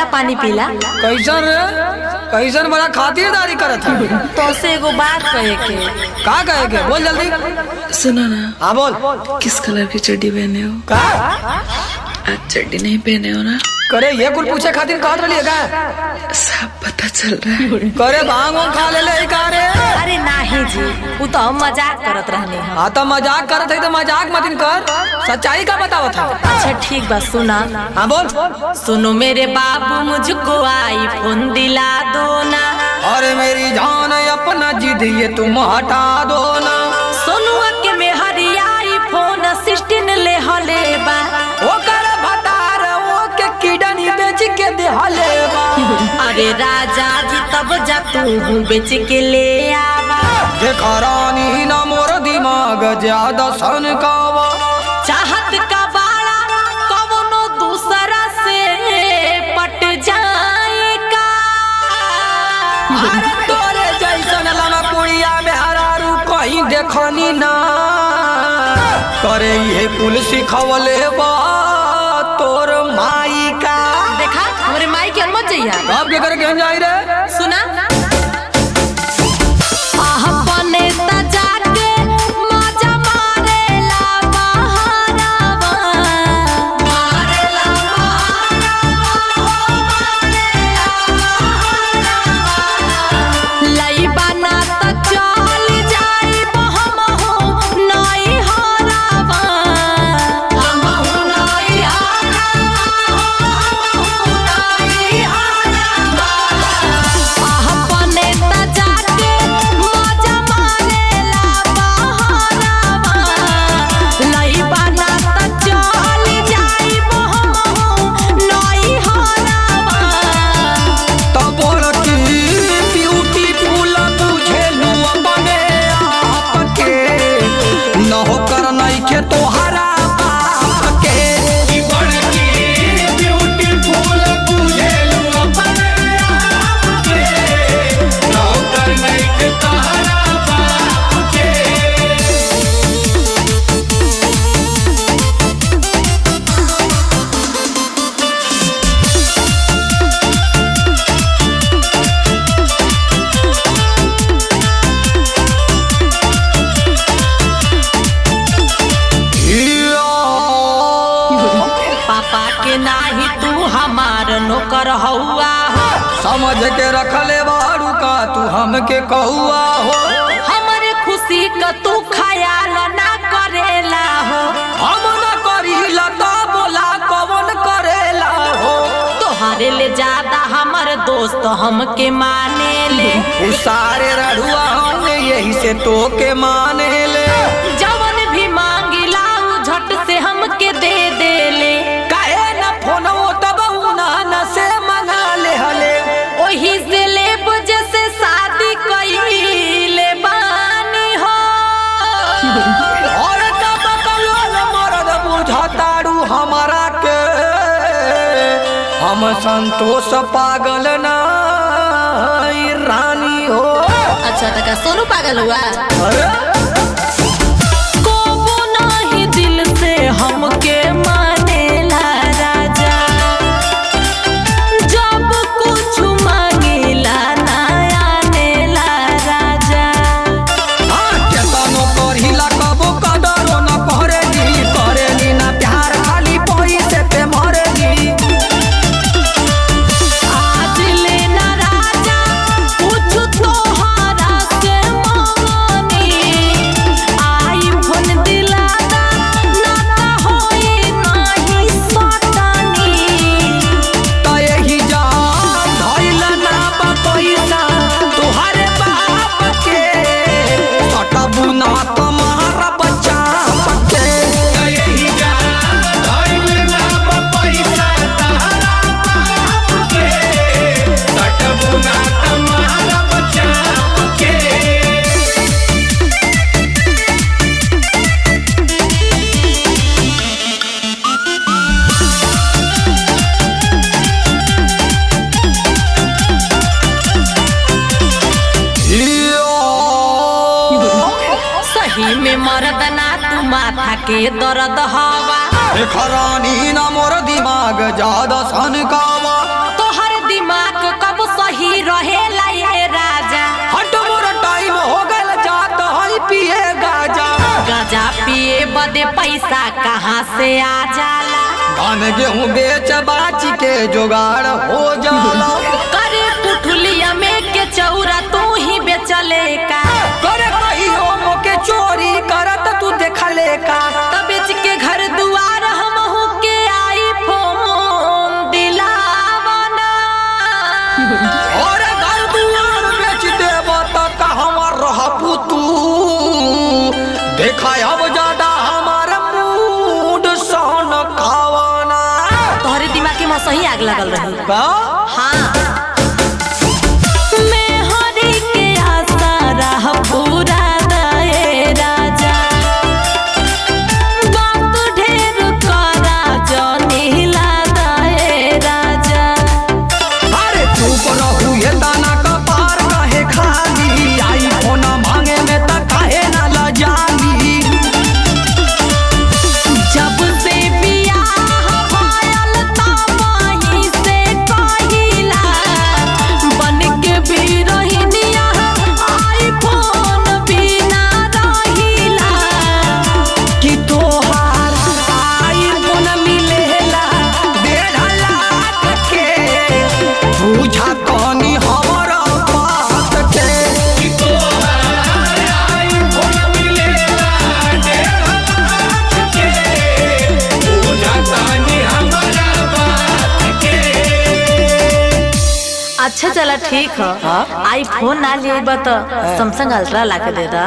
जा पानी पीला। कैसन रे? कैसन बड़ा खातिरदारी करत है? तो से एगो बात कहे के। का कहे के? बोल जल्दी। सुनो ना। हाँ बोल। किस कलर की चड्डी पहने हो? का? आज चड्डी नहीं पहने हो ना? करे ये कुल पूछे खातिर कहत रही है का? सब पता चल रहा है। करे भांग खा ले का रे? अरे नहीं जी, वो तो हम मजाक करत रहने हैं। हाँ तो मजाक करत है तो मजाक मत कर, सच्चाई का बतावत है। अच्छा ठीक बा, सुना। हाँ बोल। सुनो मेरे बाबू, मुझको आईफोन दिला दो ना। अरे मेरी जान अपना जिद ये तुम हटा दो ना। सोनुआ के में हरिया आईफोन 16 ले हले बा। वो कर भतार वो के किडनी बेच के दे हले बा। अरे राजा जी तब जा तू बेच के ले आवा। देखा रानी ना मोर दिमाग ज्यादा सन कावा। चाहत का बाड़ा कवनो दूसरा से पट जाएगा। अरे तोरे जैसन लमा पुड़िया में हरारू कहीं देखनी ना। करे ये कुल सिखवले बा तोर माई का। देखा हमारे माई के मत जइया। अब के करे केहन जाई रे? सुना अपने तजा के मजा मारेला बहारावा। मारेला बहारावा, मारेला बहारावा। लइबा ना त चल जाइब हमहु नई हरावा। हमहु नई हरावा, हमहु नई हरावा। अपने तजा के मजा मारेला बहारावा। लइबा ना त चल जाइब हमहु नई हरावा। तब की ब्यूटीफुल बुझेलू अपने आप के। न हो कर नहीं के तोहरा बाप के। ब्यूटीफुल बुझेलू अपने आप के। न हो कर नहीं के तोहरा बाप के। पापा के नाही तू हमार नौकर हौआ हो। समझ के रखले बारू का तू हमके कहुआ हो। हमारे खुशी का तू ख्याल ना करेला हो। हम न करीला तो बोला कौन करेला हो। तोहरे ले ज्यादा हमार दोस्त हमके माने ले। उ सारे रड़ुआ हमने यही से तो के माने ले। जवन भी मांगिला उ झट से हमके दे दे ले। काहे न फोनो तब उना से मंगा ले हले। ओही से ले जैसे शादी कइले बानी हो। और तब कलोल मरद बुझतारू हमारा के। हम संतोष पागल ना रानी हो। अच्छा तका सोनू पागल हुआ। अरे कोबो नाही दिल से हमके मानेला राजा। जब कुछ मांगिला ना आनेला राजा। केतनो करिला कबो कदरो न करेली। करेली ना प्यार खाली पैसे पे मरेली। आज लेना राजा कुछ तोहरा से मांगनी। आईफोन दिला दा ना ता होई नाही सटनी। त यही जा धइल ना बा पैसा तोहरे बाप के। सटबू ना तुम्हारा बच्चा पके। यही जा धइल ना बा पैसा तोहरा बाप के। सटबू ना तुम्हारा बच्चा पके। सही में मर्द ना तू माथा के दर्द हवा। खरानी ना मोर दिमाग ज्यादा सन कावा। तो घरे पैसा कहाँ से आ जाला। धान गेहूँ बेच बाच के जुगाड़ हो जाला। करे पुठुलिया में के चौरा तू ही बेचले का। करे कहियो मोके चोरी करत तू देखले का। तब बेच के घर दुआर हमहू के आईफोन दिलावना। और घर दुआर बेच देब त कहवा रहबू तू। देखा अब ज्यादा हमार मूड सन खावाना। तोहरे दिमाग में सही आग लगल रही का? हाँ। मैं हरी के आशा रह पूरा दए राजा। बात ढेर करा जनी ला दए राजा। अरे चुप रहू ये दाना का पार काहे खाली। आई फोना मांगे में त काहे ना लजाली। जब से बियाह भयल तब वहीं से कहिला। बन के भी रहिनिया आईफोन बिना रहिला। कि तोहार आईफोन मिलेला 1.5 लाख के। बुझा कनी हमरा बात के। कि तोहार आईफोन मिलेला 1.5 लाख के। बुझा कनी हमरा बात के। अच्छा चला ठीक है। आईफोन ना लिए तो सैमसंग अल्ट्रा ला के दे दा।